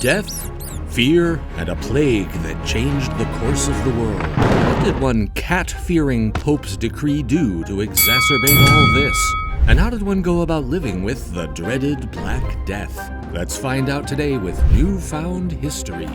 Death, fear, and a plague that changed the course of the world. What did one cat-fearing Pope's decree do to exacerbate all this? And how did one go about living with the dreaded Black Death? Let's find out today with Newfound History.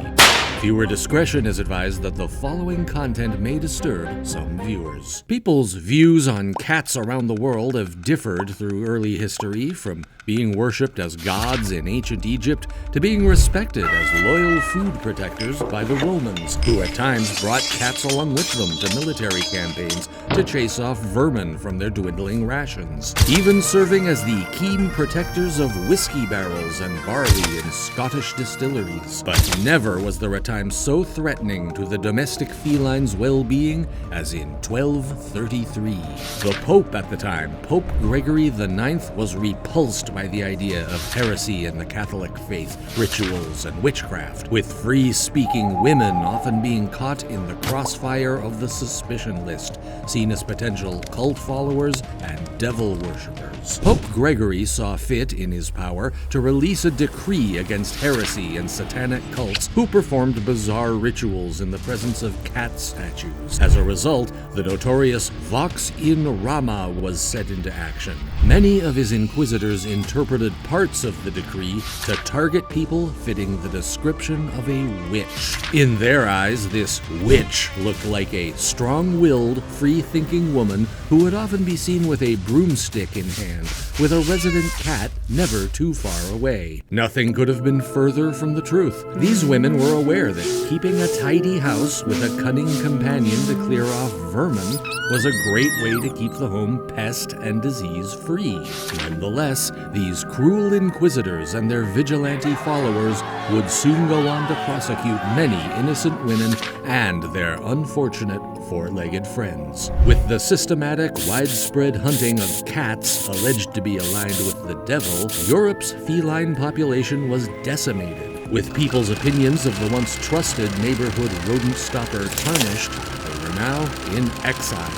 Viewer discretion is advised that the following content may disturb some viewers. People's views on cats around the world have differed through early history, from being worshipped as gods in ancient Egypt to being respected as loyal food protectors by the Romans, who at times brought cats along with them to military campaigns to chase off vermin from their dwindling rations, even serving as the keen protectors of whiskey barrels and barley in Scottish distilleries. But never was there a time so threatening to the domestic feline's well-being as in 1233. The Pope at the time, Pope Gregory IX, was repulsed by the idea of heresy in the Catholic faith, rituals, and witchcraft, with free-speaking women often being caught in the crossfire of the suspicion list, seen as potential cult followers and devil worshippers. Pope Gregory saw fit in his power to release a decree against heresy and satanic cults who performed bizarre rituals in the presence of cat statues. As a result, the notorious Vox in Rama was set into action. Many of his inquisitors interpreted parts of the decree to target people fitting the description of a witch. In their eyes, this witch looked like a strong-willed, free-thinking woman who would often be seen with a broomstick in hand, with a resident cat never too far away. Nothing could have been further from the truth. These women were aware that keeping a tidy house with a cunning companion to clear off vermin was a great way to keep the home pest and disease-free. Nonetheless, these cruel inquisitors and their vigilante followers would soon go on to prosecute many innocent women and their unfortunate four-legged friends. With the systematic, widespread hunting of cats alleged to be aligned with the devil, Europe's feline population was decimated. With people's opinions of the once trusted neighborhood rodent stopper tarnished, they were now in exile.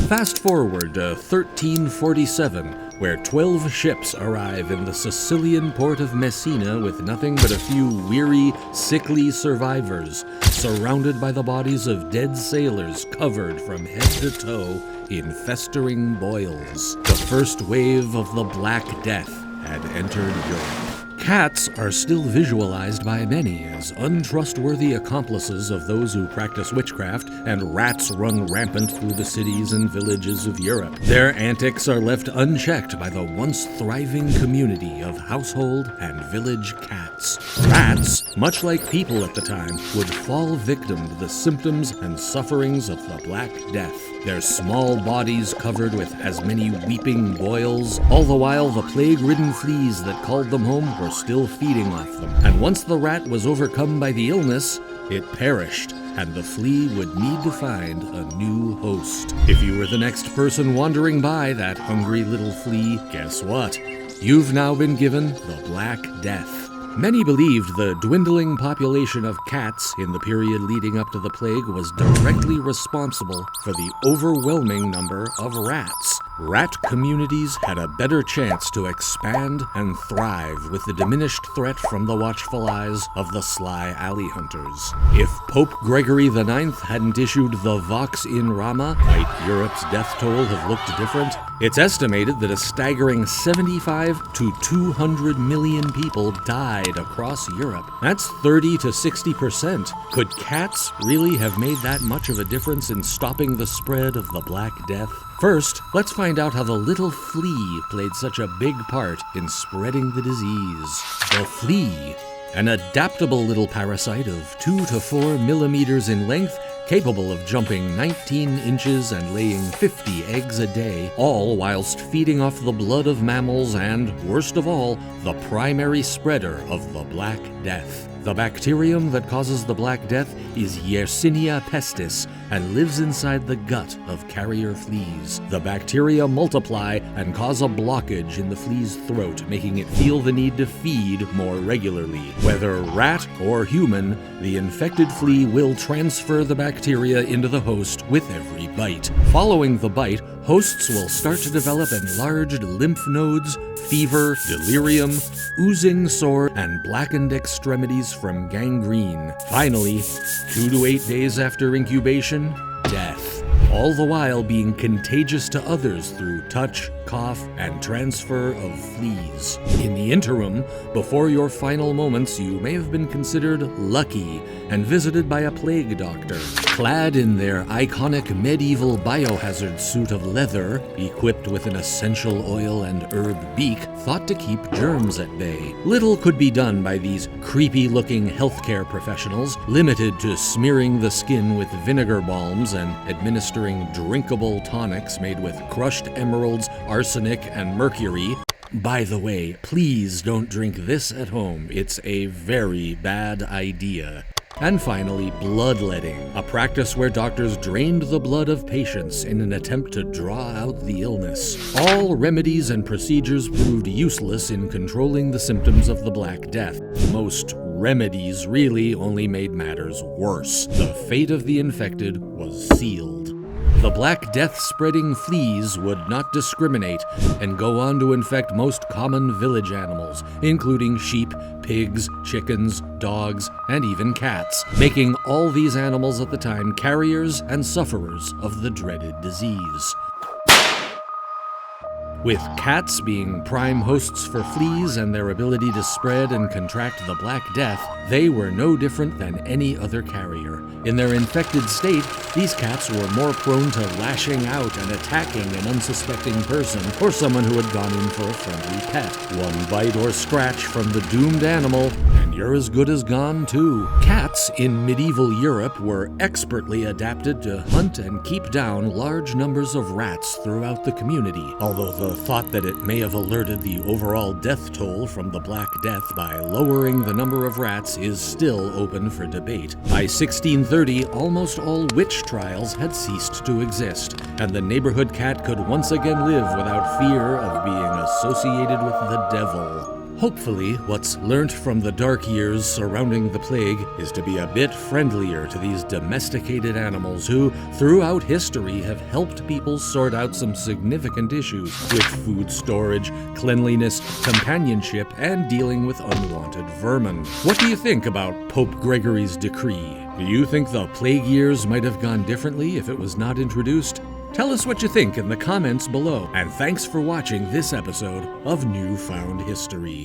Fast forward to 1347, where 12 ships arrive in the Sicilian port of Messina with nothing but a few weary, sickly survivors, surrounded by the bodies of dead sailors covered from head to toe in festering boils. The first wave of the Black Death had entered Europe. Cats are still visualized by many as untrustworthy accomplices of those who practice witchcraft, and rats run rampant through the cities and villages of Europe. Their antics are left unchecked by the once thriving community of household and village cats. Rats, much like people at the time, would fall victim to the symptoms and sufferings of the Black Death. Their small bodies covered with as many weeping boils, all the while the plague-ridden fleas that called them home were still feeding off them. And once the rat was overcome by the illness, it perished, and the flea would need to find a new host. If you were the next person wandering by that hungry little flea, guess what? You've now been given the Black Death. Many believed the dwindling population of cats in the period leading up to the plague was directly responsible for the overwhelming number of rats. Rat communities had a better chance to expand and thrive with the diminished threat from the watchful eyes of the sly alley hunters. If Pope Gregory IX hadn't issued the Vox in Rama, might Europe's death toll have looked different? It's estimated that a staggering 75 to 200 million people died across Europe. That's 30 to 60%. Could cats really have made that much of a difference in stopping the spread of the Black Death? First, let's find out how the little flea played such a big part in spreading the disease. The flea, an adaptable little parasite of 2 to 4 millimeters in length, capable of jumping 19 inches and laying 50 eggs a day, all whilst feeding off the blood of mammals and, worst of all, the primary spreader of the Black Death. The bacterium that causes the Black Death is Yersinia pestis and lives inside the gut of carrier fleas. The bacteria multiply and cause a blockage in the flea's throat, making it feel the need to feed more regularly. Whether rat or human, the infected flea will transfer the bacteria into the host with every bite. Following the bite, hosts will start to develop enlarged lymph nodes, fever, delirium, oozing sore, and blackened extremities from gangrene. Finally, 2 to 8 days after incubation, death. All the while being contagious to others through touch, cough, and transfer of fleas. In the interim, before your final moments, you may have been considered lucky and visited by a plague doctor. Clad in their iconic medieval biohazard suit of leather, equipped with an essential oil and herb beak, thought to keep germs at bay. Little could be done by these creepy-looking healthcare professionals, limited to smearing the skin with vinegar balms and administering drinkable tonics made with crushed emeralds, arsenic, and mercury. By the way, please don't drink this at home. It's a very bad idea. And finally, bloodletting, a practice where doctors drained the blood of patients in an attempt to draw out the illness. All remedies and procedures proved useless in controlling the symptoms of the Black Death. Most remedies really only made matters worse. The fate of the infected was sealed. The Black Death-spreading fleas would not discriminate and go on to infect most common village animals, including sheep, pigs, chickens, dogs, and even cats, making all these animals at the time carriers and sufferers of the dreaded disease. With cats being prime hosts for fleas and their ability to spread and contract the Black Death, they were no different than any other carrier. In their infected state, these cats were more prone to lashing out and attacking an unsuspecting person or someone who had gone in for a friendly pet. One bite or scratch from the doomed animal, and you're as good as gone too. Cats in medieval Europe were expertly adapted to hunt and keep down large numbers of rats throughout the community, although the thought that it may have alerted the overall death toll from the Black Death by lowering the number of rats is still open for debate. By 1630, almost all witch trials had ceased to exist, and the neighborhood cat could once again live without fear of being associated with the devil. Hopefully, what's learnt from the dark years surrounding the plague is to be a bit friendlier to these domesticated animals who, throughout history, have helped people sort out some significant issues with food storage, cleanliness, companionship, and dealing with unwanted vermin. What do you think about Pope Gregory's decree? Do you think the plague years might have gone differently if it was not introduced? Tell us what you think in the comments below, and thanks for watching this episode of New Found History.